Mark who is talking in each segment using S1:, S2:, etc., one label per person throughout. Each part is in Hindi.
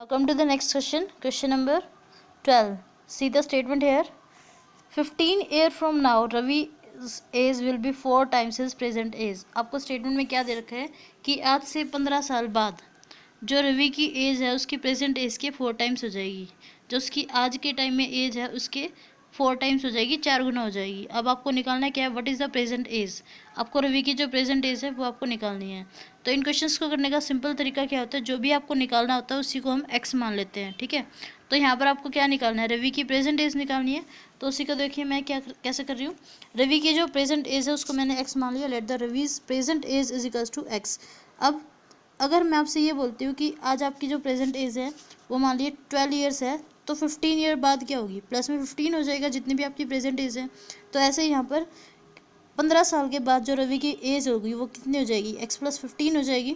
S1: come to the next question. Question number 12. See the statement here. 15 year from now Ravi's age will be 4 times his present age. आपको स्टेटमेंट में क्या दे रखा है कि आज से 15 साल बाद जो रवि की एज है उसकी प्रेजेंट एज के 4 टाइम्स हो जाएगी, जो उसकी आज के टाइम में एज है उसके 4 टाइम्स हो जाएगी, 4 गुना हो जाएगी। अब आपको निकालना है क्या है, what is the present age. आपको रवि की जो प्रेजेंट एज है वो आपको निकालनी है। तो इन क्वेश्चंस को करने का सिंपल तरीका क्या होता है, जो भी आपको निकालना होता है उसी को हम एक्स मान लेते हैं, ठीक है। तो यहाँ पर आपको क्या निकालना है, रवि की प्रेजेंट एज निकालनी है। तो उसी को देखिए मैं कैसे कर रही हूँ, रवि की जो प्रेजेंट एज है उसको मैंने एक्स मान लिया। Let the Ravi's present age is equals to x. अब अगर मैं आपसे ये बोलती हूँ कि आज आपकी जो प्रेजेंट एज है वो मान लीजिए 12 ईयर्स है, तो 15 ईयर बाद क्या होगी, प्लस में 15 हो जाएगा जितनी भी आपकी प्रेजेंट एज है। तो ऐसे ही यहाँ पर 15 साल के बाद जो रवि की एज होगी वो कितनी हो जाएगी, एक्स प्लस 15 हो जाएगी।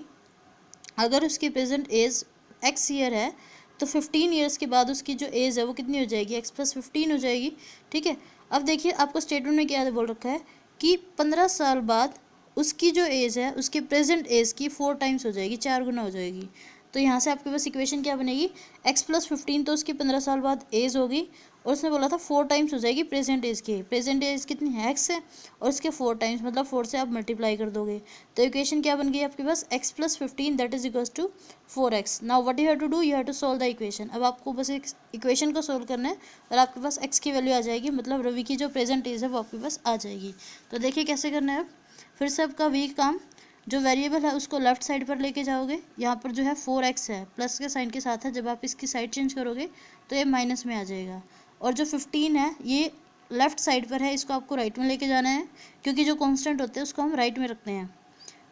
S1: अगर उसकी प्रेजेंट एज एक्स ईयर है तो 15 ईयर्स के बाद उसकी जो एज है वो कितनी हो जाएगी, एक्स प्लस 15 हो जाएगी, ठीक है। अब देखिए आपको स्टेटमेंट में क्या बोल रखा है कि 15 साल बाद उसकी जो एज है उसके प्रेजेंट एज की 4 टाइम्स हो जाएगी, 4 गुना हो जाएगी। तो यहाँ से आपके पास इक्वेशन क्या बनेगी, एक्स प्लस 15 तो उसकी 15 साल बाद एज होगी, और उसने बोला था 4 टाइम्स हो जाएगी प्रेजेंट एज की। प्रेजेंट एज कितनी है, एक्स है, और उसके 4 टाइम्स मतलब 4 से आप मल्टीप्लाई कर दोगे। तो इक्वेशन क्या बन गई आपके पास, x plus 15 that is equals to 4x। Now what you have to do, you have to solve the equation. अब आपको बस एक इक्वेशन को सोल्व करना है और आपके पास x की वैल्यू आ जाएगी, मतलब रवि की जो प्रेजेंट एज है वो आपके पास आ जाएगी। तो देखिए कैसे करना है। अब फिर से आपका वही काम, जो वेरिएबल है उसको लेफ्ट साइड पर लेके जाओगे। यहाँ पर जो है 4x है, प्लस के साइन के साथ है, जब आप इसकी साइड चेंज करोगे तो ये माइनस में आ जाएगा। और जो 15 है ये लेफ्ट साइड पर है, इसको आपको राइट में लेके जाना है, क्योंकि जो कांस्टेंट होते हैं उसको हम राइट में रखते हैं।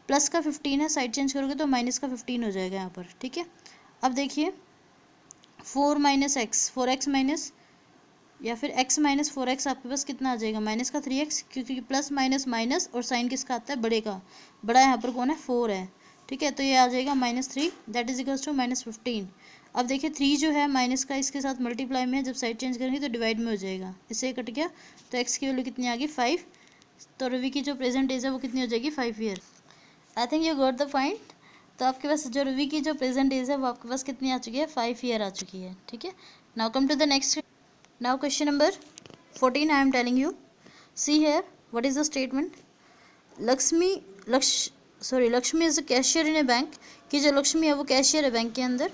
S1: प्लस का 15 है, साइड चेंज करोगे तो माइनस का 15 हो जाएगा यहाँ पर, ठीक है। अब देखिए 4 माइनस एक्स, 4x माइनस या फिर x माइनस 4x आपके पास कितना आ जाएगा, माइनस का 3x, क्योंकि प्लस माइनस माइनस और साइन किसका आता है, बड़े का। बड़ा यहाँ पर कौन है, 4 है, ठीक है। तो ये आ जाएगा -3 दैट इज इक्वल्स टू -15। अब देखिए 3 जो है माइनस का इसके साथ मल्टीप्लाई में है, जब साइड चेंज करेंगे तो डिवाइड में हो जाएगा, इससे कट गया। तो x की वैल्यू कितनी आ गई, 5। तो रवि की जो प्रेजेंट एज है वो कितनी हो जाएगी, 5 year. I think you got the point. तो आपके पास जो रवि की जो प्रेजेंट एज है वो आपके पास कितनी आ चुकी है, 5 ईयर आ चुकी है, ठीक है। Now come to the next. Now question number 14 I am telling you. See here, what is the statement? Lakshmi is a cashier in a bank. कि जो लक्ष्मी है वो कैशियर है बैंक के अंदर।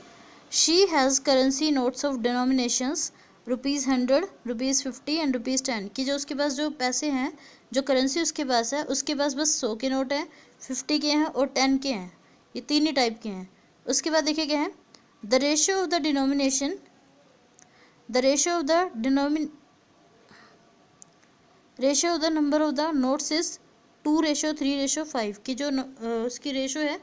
S1: She has currency notes of denominations ₹100, ₹50 and ₹10। कि जो उसके पास जो पैसे हैं, जो करेंसी उसके पास है, उसके पास बस 100 के नोट हैं, 50 के हैं और 10 के हैं। ये तीन ही टाइप के हैं। उसके बाद देखिए क्या है, the ratio of the denomination, the ratio of the number of the notes is 2:3:5। की जो उसकी रेशो है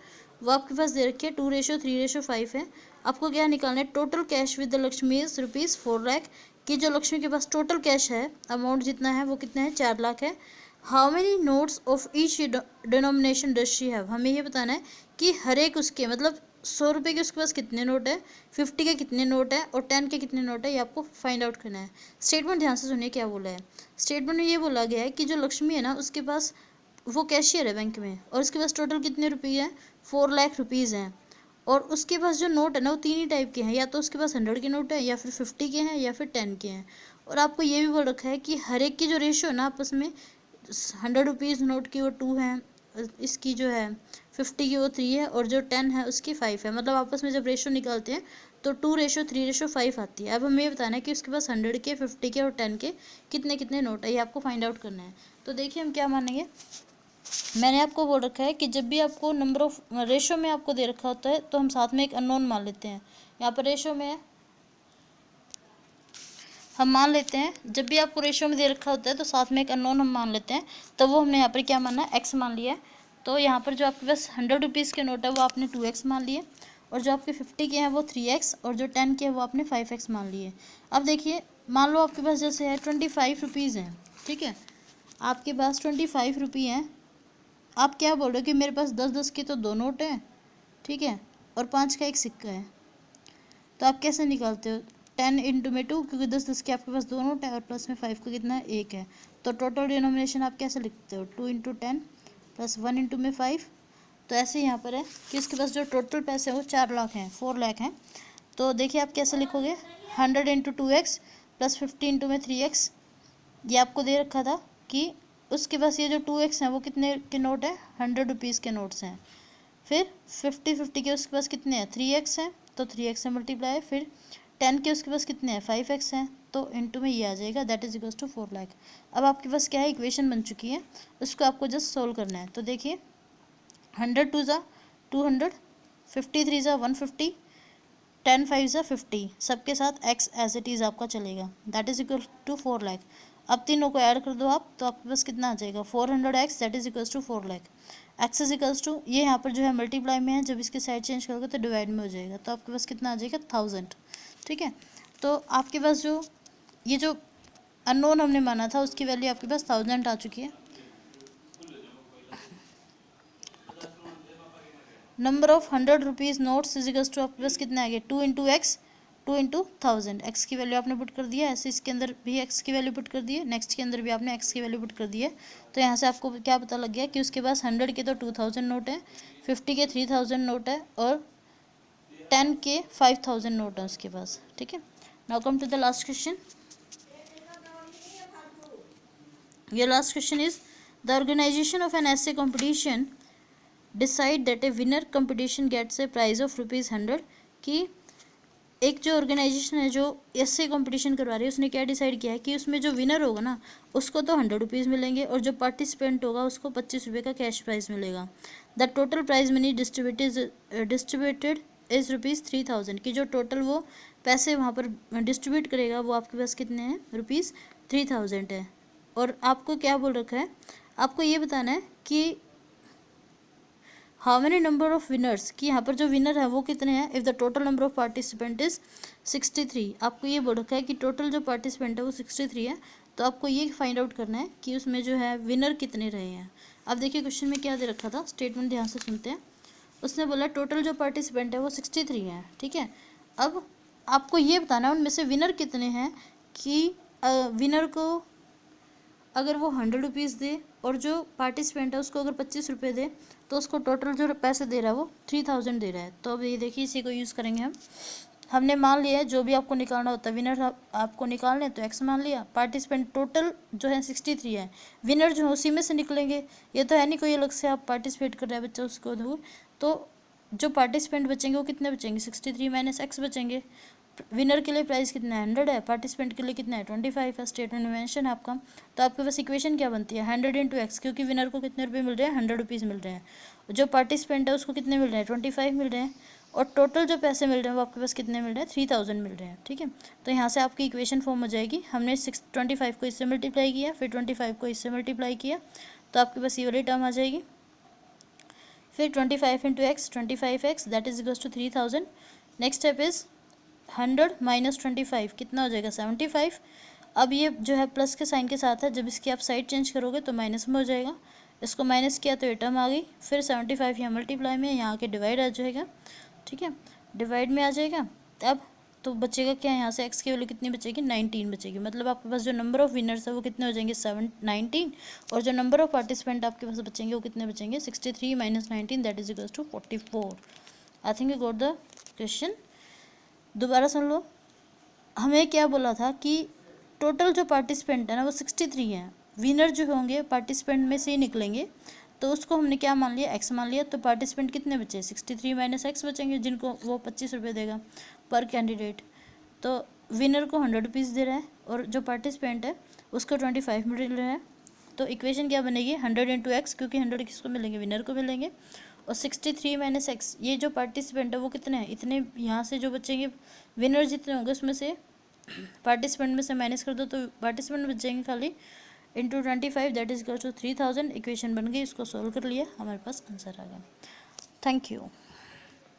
S1: वो आपके पास दे रखी है 2:3:5 है। आपको क्या निकालना है, total cash with the Lakshmi is ₹4 lakh. की जो लक्ष्मी के पास टोटल कैश है, अमाउंट जितना है वो कितना है, 4 लाख है। How many notes of each denomination does she have. हमें ये बताना है कि हर एक उसके मतलब 100 रुपये के उसके पास कितने नोट है, 50 के कितने नोट है और 10 के कितने नोट है, ये आपको फाइंड आउट करना है। स्टेटमेंट ध्यान से सुनिए क्या बोला है। स्टेटमेंट में ये बोला गया है कि जो लक्ष्मी है ना उसके पास, वो कैशियर है बैंक में, और उसके पास टोटल कितने रुपये हैं, 4 लाख रुपीज़ हैं। और उसके पास जो नोट है ना वो तीन ही टाइप के हैं, या तो उसके पास 100 के नोट है, या फिर 50 के हैं, या फिर 10 के हैं। और आपको ये भी बोल रखा है कि हर एक की जो रेशियो है ना आपस में, 100 रुपीज़ नोट की वो 2 है, इसकी जो है 50 की वो 3 है, और जो 10 है उसकी 5 है। मतलब आपस में जब रेशो निकालते हैं तो 2:3:5 आती है। अब हमें ये बताना है कि उसके पास 100 के, 50 के और 10 के कितने कितने नोट है, ये आपको फाइंड आउट करना है। तो देखिए हम क्या मानेंगे, मैंने आपको बोल रखा है कि जब भी आपको नंबर ऑफ रेशो में आपको दे रखा होता है तो हम साथ में एक अननोन मान लेते हैं। यहाँ पर रेशो में हम मान लेते हैं, जब भी आपको रेशियो में दे रखा होता है तो साथ में एक अननोन हम मान लेते हैं। तो वो हमने यहाँ पर क्या माना है, एक्स मान लिया है। तो यहाँ पर जो आपके पास 100 रुपीज़ के नोट है वो आपने 2x मान लिए, और जो आपके 50 के हैं वो 3x, और जो 10 के हैं वो आपने 5x मान लिए। अब देखिए मान लो आपके पास जैसे है 25 रुपीज़ हैं, ठीक है। आपके पास 25 रुपये हैं। आप क्या बोल रहे हो कि मेरे पास 10-10 के तो 2 नोट हैं, ठीक है, और 5 का एक सिक्का है। तो आप कैसे निकालते हो, 10 इंटू में 2, क्योंकि 10-10 के आपके पास 2 नोट है, और प्लस में 5 का कितना है, 1 है। तो टोटल डिनोमिनेशन आप कैसे लिखते हो, 2 इंटू 10 प्लस 1 इंटू में 5। तो ऐसे यहाँ पर है कि उसके पास जो टोटल पैसे हैं वो 4 लाख हैं, 4 लाख हैं। तो देखिए आप कैसे लिखोगे, 100 इंटू 2x प्लस 50 इंटू में 3x। ये आपको दे रखा था कि उसके पास ये जो 2x हैं वो कितने के नोट हैं, 100 रुपीज़ के नोट्स हैं। फिर 50 के उसके पास कितने हैं, 3x हैं, तो 3x से मल्टीप्लाई। फिर 10 के उसके पास कितने हैं, 5x हैं, तो इनटू में ये आ जाएगा, that is equals to 4 lakh. अब आपके पास क्या है, इक्वेशन बन चुकी है, उसको आपको जस्ट सोल्व करना है। तो देखिए 100 2 ज़ा 200, 50 3 ज़ा 150, 10 5 ज़ा 50, सबके साथ x एज इट इज़ आपका चलेगा, that is equal to 4 lakh. अब तीनों को ऐड कर दो आप, तो आपके पास कितना आ जाएगा, 400x, that is equals to 4 lakh. X is equals to, ये यहाँ पर जो है मल्टीप्लाई में है, जब इसकी साइड चेंज करोगे तो डिवाइड में हो जाएगा, तो आपके पास कितना आ जाएगा, 1000। ठीक है, तो आपके पास जो ये जो अननोन हमने माना था उसकी वैल्यू आपके पास 1000 आ चुकी है। Number of 100 rupees notes is equals to आपके पास कितना आ गया, 2 इंटू एक्स, 2 इंटू 1000। एक्स की वैल्यू आपने पुट कर दिया, ऐसे इसके अंदर भी एक्स की वैल्यू पुट कर दी है, नेक्स्ट के अंदर भी आपने एक्स की वैल्यू पुट कर दी है। तो यहाँ से आपको क्या पता लग गया कि उसके पास 100 के तो 2000 नोट है, 50 के 3000 नोट है, और 10 के 5000 नोट है उसके पास। ठीक है, now come to the last question. Your last question is, the organization of an essay competition decide that a winner competition gets a prize of ₹100। कि एक जो ऑर्गेनाइजेशन है जो ऐसे कंपटीशन करवा रही है, उसने क्या डिसाइड किया है कि उसमें जो विनर होगा ना उसको तो 100 रुपीज़ मिलेंगे, और जो पार्टिसिपेंट होगा उसको 25 रुपये का कैश प्राइज मिलेगा। The total prize money distributed is ₹3000। की जो टोटल वो पैसे वहाँ पर डिस्ट्रीब्यूट करेगा वो आपके पास कितने हैं, ₹3000 है। और आपको क्या बोल रखा है, आपको ये बताना है कि how many number of winners, कि यहाँ पर जो विनर है वो कितने हैं। If the total number of participant is 63, आपको ये बोल रखा है कि टोटल जो पार्टिसिपेंट है वो 63 है, तो आपको ये फाइंड आउट करना है कि उसमें जो है विनर कितने रहे हैं। अब देखिए क्वेश्चन में क्या दे रखा था, स्टेटमेंट ध्यान से सुनते हैं। उसने बोला टोटल जो पार्टिसिपेंट है वो 63 है। ठीक है, अब आपको ये बताना है उनमें से विनर कितने हैं, कि विनर को अगर वो 100 रुपीज़ दे और जो पार्टिसिपेंट है उसको अगर 25 रुपये दे, तो उसको टोटल जो पैसे दे रहा है वो 3000 दे रहा है। तो अब ये देखिए इसी को यूज़ करेंगे हमने मान लिया है जो भी आपको निकालना होता है, विनर आपको निकालने तो एक्स मान लिया, पार्टिसिपेंट टोटल जो है 63 है, विनर जो है उसी में से निकलेंगे। ये तो है नहीं कोई अलग से आप पार्टिसिपेट कर रहे हैं बच्चा उसको दो, तो जो पार्टिसिपेंट बचेंगे वो कितने बचेंगे, 63 माइनस एक्स बचेंगे। विनर के लिए प्राइस कितना है, 100 है, पार्टिसिपेंट के लिए कितना है, 25 है, स्टेटमेंट में मेंशन है आपका। तो आपके पास इक्वेशन क्या बनती है, 100 इंटू एक्स, क्योंकि विनर को कितने रुपए मिल रहे हैं, 100 रुपीज़ मिल रहे हैं, जो पार्टिसिपेंट है उसको कितने मिल रहे हैं, 25 मिल रहे हैं, और टोटल जो पैसे मिल रहे हैं वो आपके पास कितने मिल रहे हैं, 3000 मिल रहे हैं। ठीक है, तो यहाँ से आपकी इक्वेशन फॉर्म हो जाएगी। हमने 25 को इससे मल्टीप्लाई किया, फिर 25 को इससे मल्टीप्लाई किया, तो आपके पास ये वाली टर्म आ जाएगी। फिर 25 into x, 25x, that is equals to 3000। Next step is 100 minus 25 कितना हो जाएगा, 75। अब ये जो है प्लस के साइन के साथ है, जब इसकी आप साइड चेंज करोगे तो माइनस में हो जाएगा, इसको माइनस किया तो ये टर्म आ गई। फिर 75 यहाँ मल्टीप्लाई में, यहाँ के डिवाइड आ जाएगा। ठीक है, डिवाइड में आ जाएगा। अब तो बचेगा क्या, यहाँ से x की वैल्यू कितनी बचेगी, 19 बचेगी। मतलब आपके पास जो नंबर ऑफ विनर्स है वो कितने हो जाएंगे, 19, और जो नंबर ऑफ पार्टिसिपेंट आपके पास बचेंगे वो कितने बचेंगे, 63 minus 19, that is equals to 44। I think you got the question. दोबारा सुन लो, हमें क्या बोला था कि टोटल जो पार्टिसिपेंट है ना वो 63 हैं, विनर जो होंगे पार्टिसिपेंट में से ही निकलेंगे, तो उसको हमने क्या मान लिया, एक्स मान लिया। तो पार्टिसिपेंट कितने बचे, 63 माइनस एक्स बचेंगे, जिनको वो 25 रुपये देगा पर कैंडिडेट। तो विनर को 100 रुपीज़ दे रहा है और जो पार्टिसिपेंट है उसको 25 मिल रहा है। तो इक्वेशन क्या बनेगी, 100 इंटू एक्स, क्योंकि 100 किसको मिलेंगे, विनर को मिलेंगे, और 63 माइनस एक्स, ये जो पार्टिसिपेंट है वो कितने हैं, इतने, यहाँ से जो बचेंगे विनर जितने होंगे उसमें से पार्टिसिपेंट में से माइनस कर दो तो पार्टिसिपेंट बच जाएंगे खाली, into 25, that is equal to 3000। Equation बन गई, इसको सोल्व कर लिया, हमारे पास आंसर आ गया। Thank you.